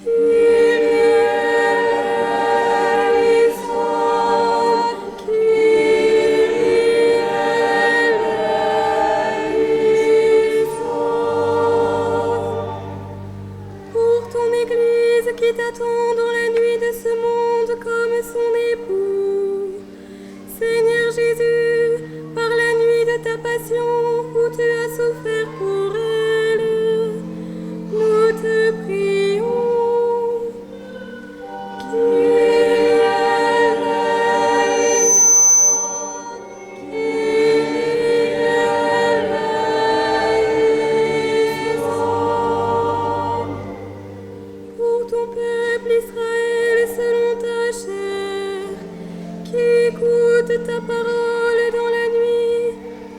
Pour ton Église qui t'attend dans la nuit de ce monde comme son époux. Seigneur Jésus, par la nuit de ta passion où tu as souffert pour elle, nous te prions. Pour ton peuple Israël selon ta chair, qui écoute ta parole dans la nuit,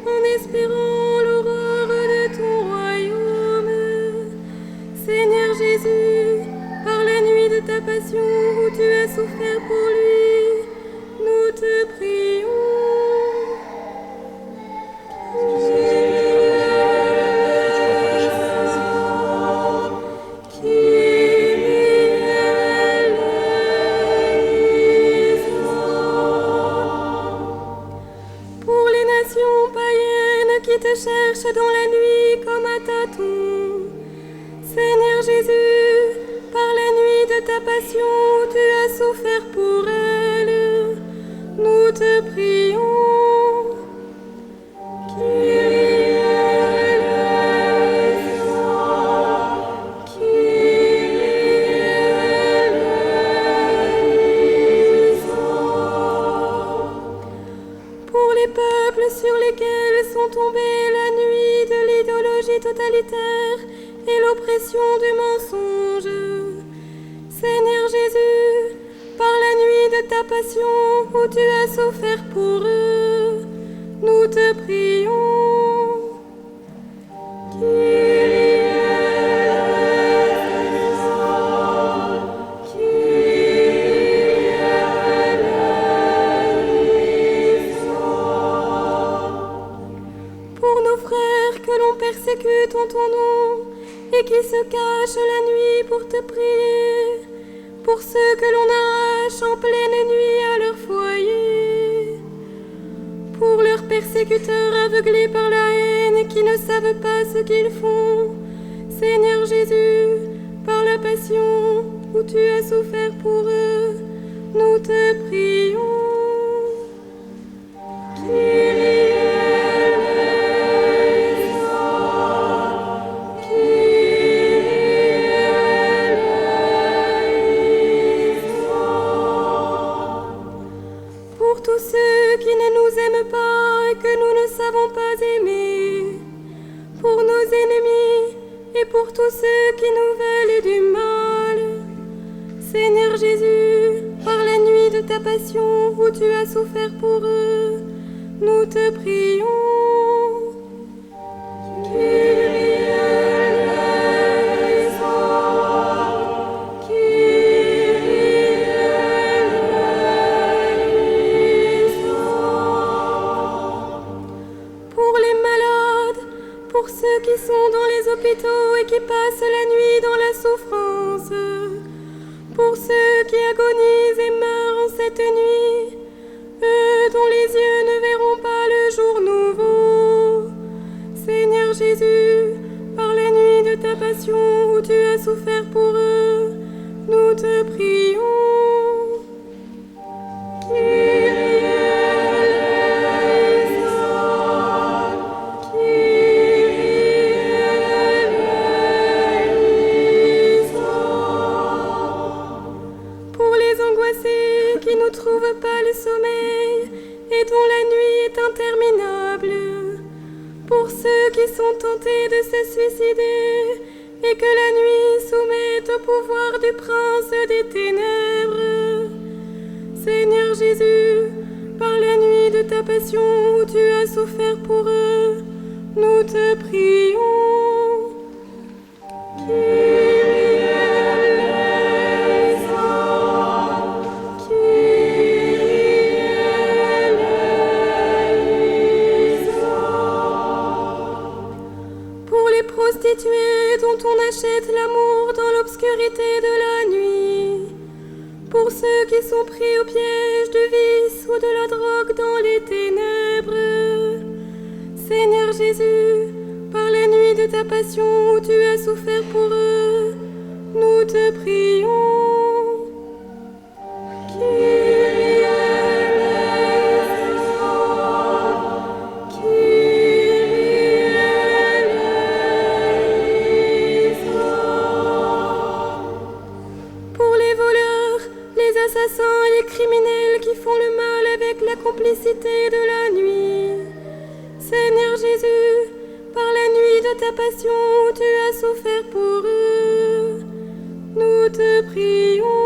en espérant l'aurore de ton royaume. Seigneur Jésus, par la nuit de ta passion où tu as souffert pour lui, nous te prions. Pour les nations païennes qui te cherchent dans la nuit comme un tâton, Seigneur Jésus, par la nuit de ta passion où tu as souffert pour elle, nous te prions. Pour les peuples sur lesquels sont tombées la nuit de l'idéologie totalitaire et l'oppression du mensonge, Seigneur Jésus, par la nuit de ta passion où tu as souffert pour eux, nous te prions. Pour nos frères que l'on persécute en ton nom et qui se cachent la nuit pour te prier, pour ceux que l'on arrache en pleine nuit à leur foyer, pour leurs persécuteurs aveuglés par la haine qui ne savent pas ce qu'ils font, Seigneur Jésus, par la passion où tu as souffert pour eux, nous te prions. Pour tous ceux qui ne nous aiment pas et que nous ne savons pas aimer, pour nos ennemis et pour tous ceux qui nous veulent du mal, Seigneur Jésus, par la nuit de ta passion où tu as souffert pour eux, nous te prions. Pour les malades, pour ceux qui sont dans les hôpitaux et qui passent la nuit dans la souffrance, pour ceux qui agonisent et meurent en cette nuit, eux dont les yeux ne verront pas le jour nouveau. Seigneur Jésus, par la nuit de ta passion où tu as souffert pour eux, nous te prions. Pour les angoissés qui ne trouvent pas le sommeil et dont la nuit est interminable, pour ceux qui sont tentés de se suicider et que la nuit soumet au pouvoir du prince des ténèbres, Seigneur Jésus, par la nuit de ta passion où tu as souffert pour eux, nous te prions. Pour les prostituées dont on achète l'amour dans l'obscurité de la pour ceux qui sont pris au piège du vice ou de la drogue dans les ténèbres. Seigneur Jésus, par la nuit de ta passion où tu as souffert pour eux, nous te prions. Kyrie eleison, Kyrie eleison. Pour les voleurs, les assassins et les criminels qui font le mal avec la complicité de la nuit, Seigneur Jésus, par la nuit de ta passion où tu as souffert pour eux, nous te prions.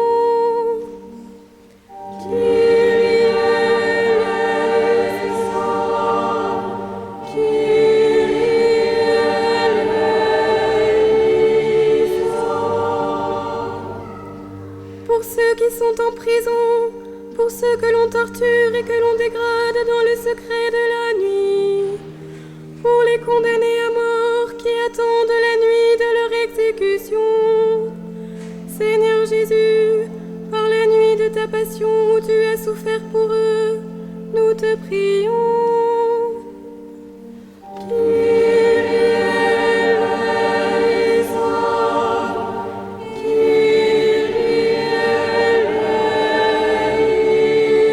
Kyrie eleison, Kyrie eleison. Pour ceux qui sont en prison, pour ceux que l'on torture et que l'on dégrade dans le secret de la nuit, pour les condamnés à mort qui attendent la nuit de leur exécution, Seigneur Jésus, par la nuit de ta passion où tu as souffert pour eux, nous te prions. Kyrie eleison, Kyrie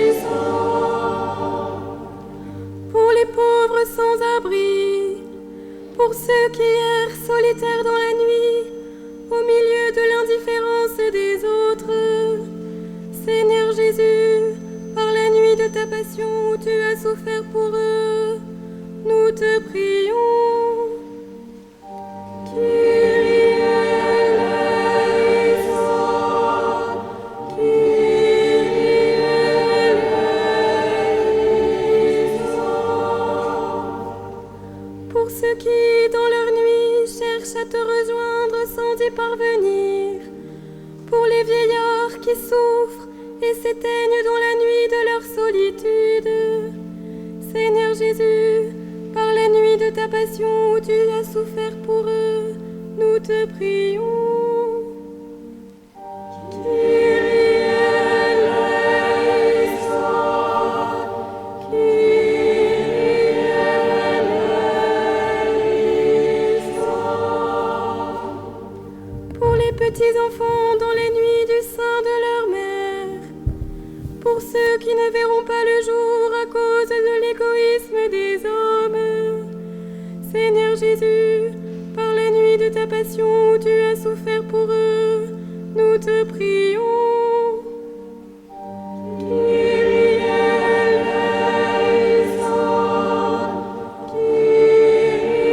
eleison. Pour les pauvres sans abri, pour ceux qui errent solitaires dans la nuit, au milieu de l'indifférence des autres, Seigneur Jésus, par la nuit de ta passion où tu as souffert pour eux, nous te prions. Kyrie eleison, Kyrie eleison. Pour ceux qui, dans leur nuit, cherchent à te rejoindre sans y parvenir, pour les vieillards qui souffrent et s'éteignent dans la nuit de leur solitude, Seigneur Jésus, par la nuit de ta passion où tu as souffert pour eux, nous te prions. Kyrie eleison, Kyrie eleison. Pour les petits enfants dans les nuits du sein de leur mère, pour ceux qui ne verront pas le jour à cause de l'égoïsme des hommes, Seigneur Jésus, par la nuit de ta passion où tu as souffert pour eux, nous te prions. Kyrie eleison, Kyrie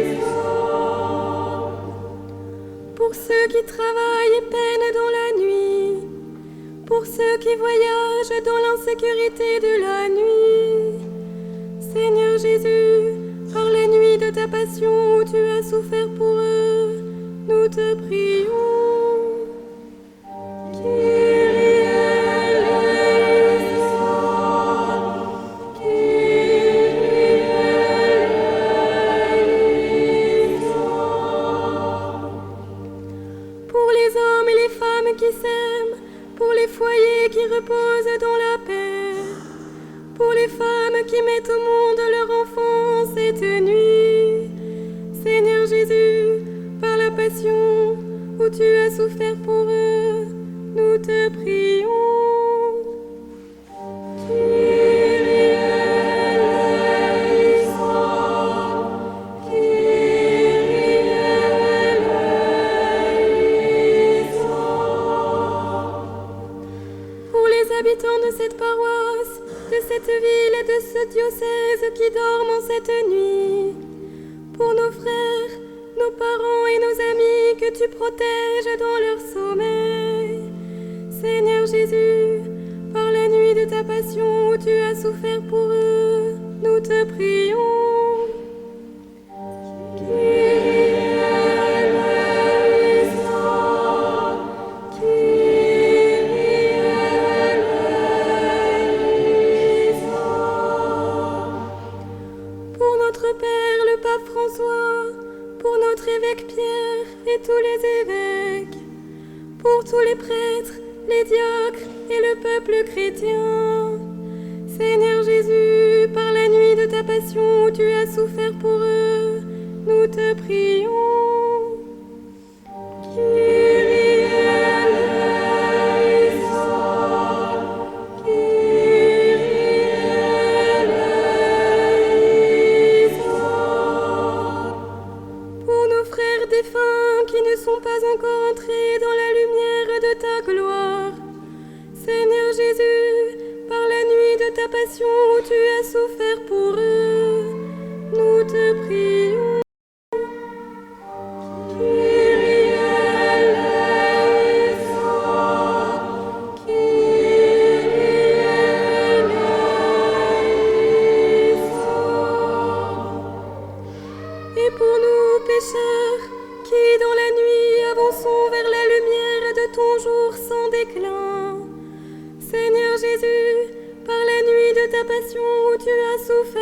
eleison. Pour ceux qui travaillent et peinent dans la nuit, pour ceux qui voyagent dans l'insécurité de la nuit, Seigneur Jésus, par la nuit de ta passion où tu as souffert pour eux, nous te prions. Kyrie eleison, Kyrie eleison. Pour les hommes et les femmes qui s'aiment, pour les foyers qui reposent dans la paix, pour les femmes qui mettent au monde leur enfant cette nuit, Seigneur Jésus, par la passion où tu as souffert pour eux, nous te prions. Kyrie eleison, Kyrie eleison. Pour les habitants de cette paroisse, de cette ville et de ce diocèse qui dorment en cette nuit, pour nos frères, nos parents et nos amis que tu protèges dans leur sommeil, Seigneur Jésus, par la nuit de ta passion où tu as souffert pour eux, nous te prions. Kyrie eleison, Kyrie eleison. Pour notre Père le pape François, pour notre évêque Pierre et tous les évêques, pour tous les prêtres, les diacres et le peuple chrétien. Seigneur Jésus, par la nuit de ta passion où tu as souffert pour eux, nous te prions. Kyrie eleison, Kyrie eleison. Pour nos frères défunts qui ne sont pas encore entrés dans la lumière de ta gloire, Seigneur Jésus, par la nuit de ta passion où tu as souffert pour eux, nous te prions. Kyrie eleison, Kyrie eleison. Et pour nous pécheurs, qui dans la nuit avançons vers la lumière de ton jour sans déclin, Seigneur Jésus, par la nuit de ta passion où tu as souffert